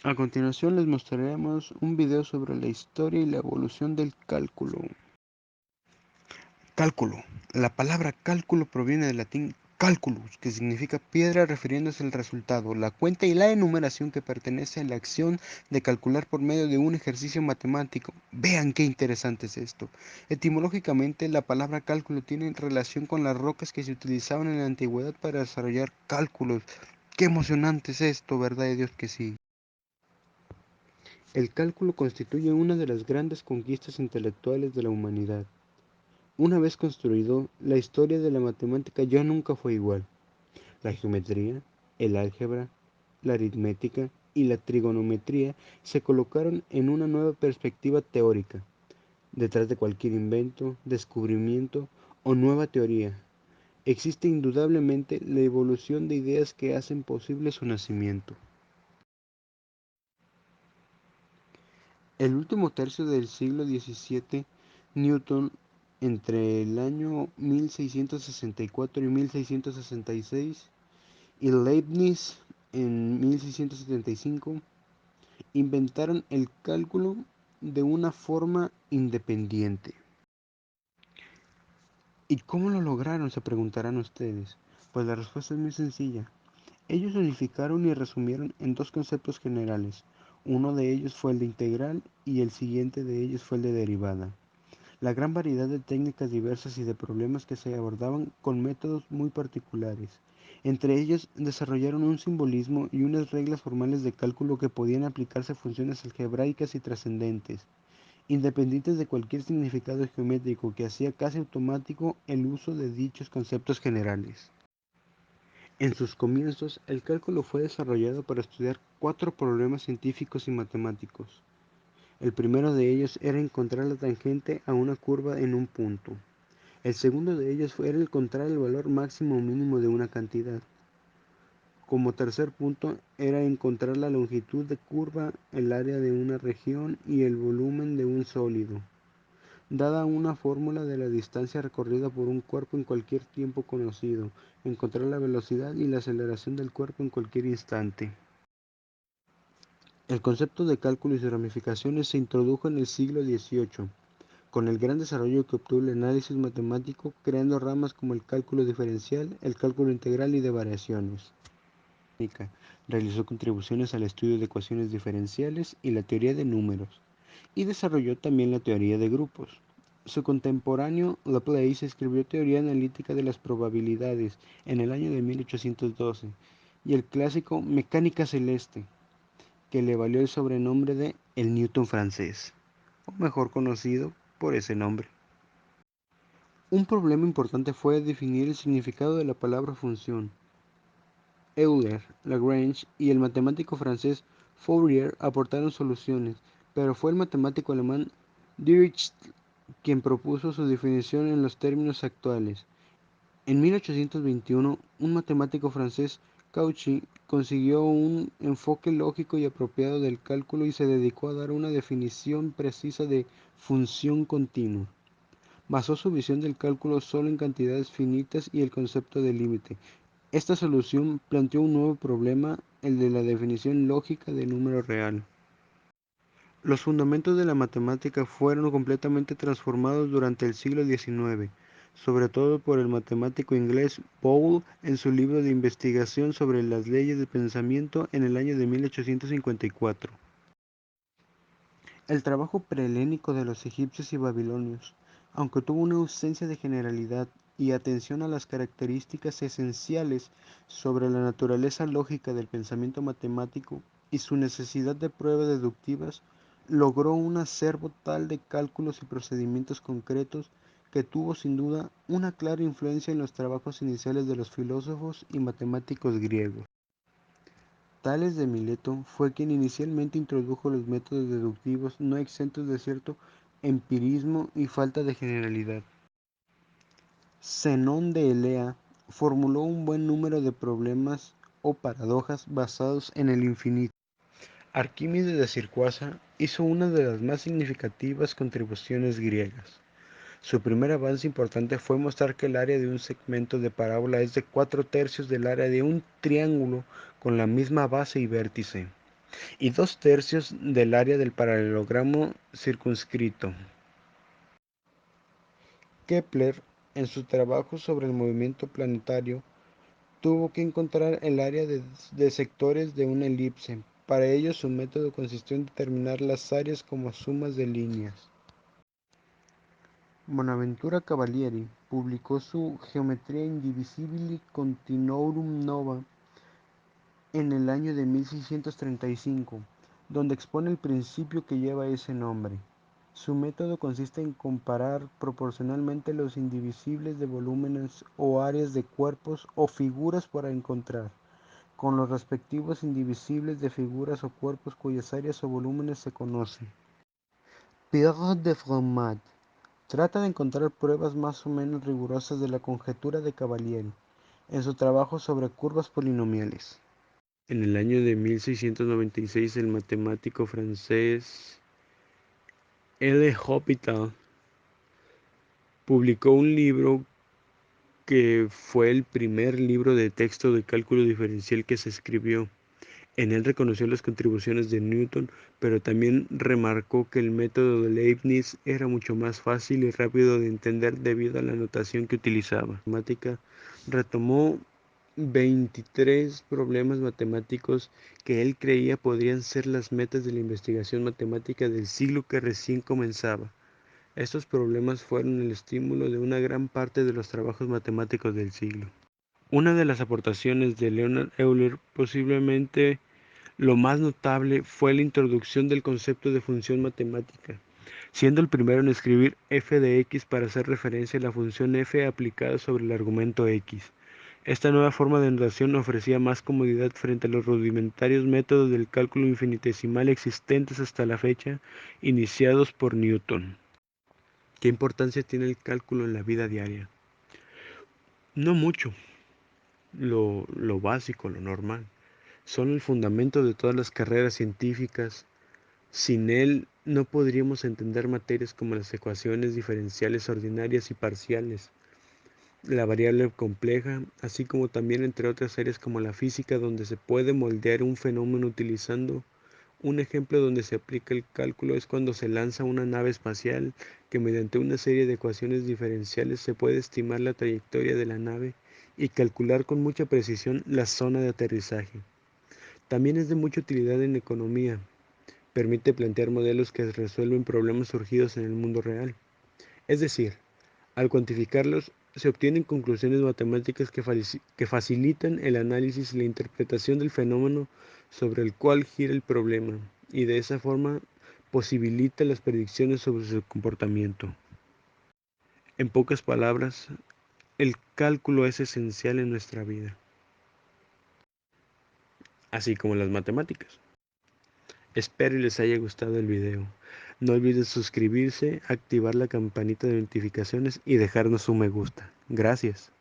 A continuación les mostraremos un video sobre la historia y la evolución del cálculo. Cálculo. La palabra cálculo proviene del latín calculus, que significa piedra, refiriéndose al resultado, la cuenta y la enumeración que pertenece a la acción de calcular por medio de un ejercicio matemático. Vean qué interesante es esto. Etimológicamente, la palabra cálculo tiene relación con las rocas que se utilizaban en la antigüedad para desarrollar cálculos. Qué emocionante es esto, ¿verdad de Dios que sí? El cálculo constituye una de las grandes conquistas intelectuales de la humanidad. Una vez construido, la historia de la matemática ya nunca fue igual. La geometría, el álgebra, la aritmética y la trigonometría se colocaron en una nueva perspectiva teórica. Detrás de cualquier invento, descubrimiento o nueva teoría, existe indudablemente la evolución de ideas que hacen posible su nacimiento. El último tercio del siglo XVII, Newton, entre el año 1664 y 1666, y Leibniz en 1675, inventaron el cálculo de una forma independiente. ¿Y cómo lo lograron? Se preguntarán ustedes. Pues la respuesta es muy sencilla. Ellos unificaron y resumieron en dos conceptos generales. Uno de ellos fue el de integral y el siguiente de ellos fue el de derivada. La gran variedad de técnicas diversas y de problemas que se abordaban con métodos muy particulares. Entre ellos desarrollaron un simbolismo y unas reglas formales de cálculo que podían aplicarse a funciones algebraicas y trascendentes, independientes de cualquier significado geométrico, que hacía casi automático el uso de dichos conceptos generales. En sus comienzos, el cálculo fue desarrollado para estudiar cuatro problemas científicos y matemáticos. El primero de ellos era encontrar la tangente a una curva en un punto. El segundo de ellos era encontrar el valor máximo o mínimo de una cantidad. Como tercer punto era encontrar la longitud de curva, el área de una región y el volumen de un sólido, dada una fórmula de la distancia recorrida por un cuerpo en cualquier tiempo conocido, encontrar la velocidad y la aceleración del cuerpo en cualquier instante. El concepto de cálculo y sus ramificaciones se introdujo en el siglo XVIII, con el gran desarrollo que obtuvo el análisis matemático, creando ramas como el cálculo diferencial, el cálculo integral y de variaciones. Realizó contribuciones al estudio de ecuaciones diferenciales y la teoría de números, y desarrolló también la teoría de grupos. Su contemporáneo Laplace escribió teoría analítica de las probabilidades en el año de 1812 y el clásico Mecánica celeste, que le valió el sobrenombre de el Newton francés, o mejor conocido por ese nombre. Un problema importante fue definir el significado de la palabra función. Euler, Lagrange y el matemático francés Fourier aportaron soluciones, pero fue el matemático alemán Dirichlet quien propuso su definición en los términos actuales. En 1821, un matemático francés, Cauchy, consiguió un enfoque lógico y apropiado del cálculo y se dedicó a dar una definición precisa de función continua. Basó su visión del cálculo solo en cantidades finitas y el concepto de límite. Esta solución planteó un nuevo problema, el de la definición lógica de número real. Los fundamentos de la matemática fueron completamente transformados durante el siglo XIX, sobre todo por el matemático inglés Boole en su libro de investigación sobre las leyes de pensamiento en el año de 1854. El trabajo prehelénico de los egipcios y babilonios, aunque tuvo una ausencia de generalidad y atención a las características esenciales sobre la naturaleza lógica del pensamiento matemático y su necesidad de pruebas deductivas, logró un acervo tal de cálculos y procedimientos concretos que tuvo sin duda una clara influencia en los trabajos iniciales de los filósofos y matemáticos griegos. Tales de Mileto fue quien inicialmente introdujo los métodos deductivos no exentos de cierto empirismo y falta de generalidad. Zenón de Elea formuló un buen número de problemas o paradojas basados en el infinito. Arquímedes de Circuasa hizo una de las más significativas contribuciones griegas. Su primer avance importante fue mostrar que el área de un segmento de parábola es de 4 tercios del área de un triángulo con la misma base y vértice. y 2/3 del área del paralelogramo circunscrito. Kepler, en su trabajo sobre el movimiento planetario, tuvo que encontrar el área de sectores de una elipse. Para ello, su método consistió en determinar las áreas como sumas de líneas. Bonaventura Cavalieri publicó su Geometria Indivisibili Continuorum Nova en el año de 1635, donde expone el principio que lleva ese nombre. Su método consiste en comparar proporcionalmente los indivisibles de volúmenes o áreas de cuerpos o figuras para encontrar, con los respectivos indivisibles de figuras o cuerpos cuyas áreas o volúmenes se conocen. Pierre de Fermat trata de encontrar pruebas más o menos rigurosas de la conjetura de Cavalieri en su trabajo sobre curvas polinomiales. En el año de 1696, el matemático francés L. Hopital publicó un libro que fue el primer libro de texto de cálculo diferencial que se escribió. En él reconoció las contribuciones de Newton, pero también remarcó que el método de Leibniz era mucho más fácil y rápido de entender debido a la notación que utilizaba. La matemática retomó 23 problemas matemáticos que él creía podrían ser las metas de la investigación matemática del siglo que recién comenzaba. Estos problemas fueron el estímulo de una gran parte de los trabajos matemáticos del siglo. Una de las aportaciones de Leonhard Euler, posiblemente lo más notable, fue la introducción del concepto de función matemática, siendo el primero en escribir f de x para hacer referencia a la función f aplicada sobre el argumento x. Esta nueva forma de notación ofrecía más comodidad frente a los rudimentarios métodos del cálculo infinitesimal existentes hasta la fecha, iniciados por Newton. ¿Qué importancia tiene el cálculo en la vida diaria? No mucho, lo básico, lo normal. Son el fundamento de todas las carreras científicas. Sin él no podríamos entender materias como las ecuaciones diferenciales ordinarias y parciales, la variable compleja, así como también entre otras áreas como la física, donde se puede moldear un fenómeno utilizando. Un ejemplo donde se aplica el cálculo es cuando se lanza una nave espacial que mediante una serie de ecuaciones diferenciales se puede estimar la trayectoria de la nave y calcular con mucha precisión la zona de aterrizaje. También es de mucha utilidad en economía. Permite plantear modelos que resuelven problemas surgidos en el mundo real. Es decir, al cuantificarlos, se obtienen conclusiones matemáticas que facilitan el análisis y la interpretación del fenómeno sobre el cual gira el problema, y de esa forma posibilita las predicciones sobre su comportamiento. En pocas palabras, el cálculo es esencial en nuestra vida, así como las matemáticas. Espero y les haya gustado el video. No olviden suscribirse, activar la campanita de notificaciones y dejarnos un me gusta. Gracias.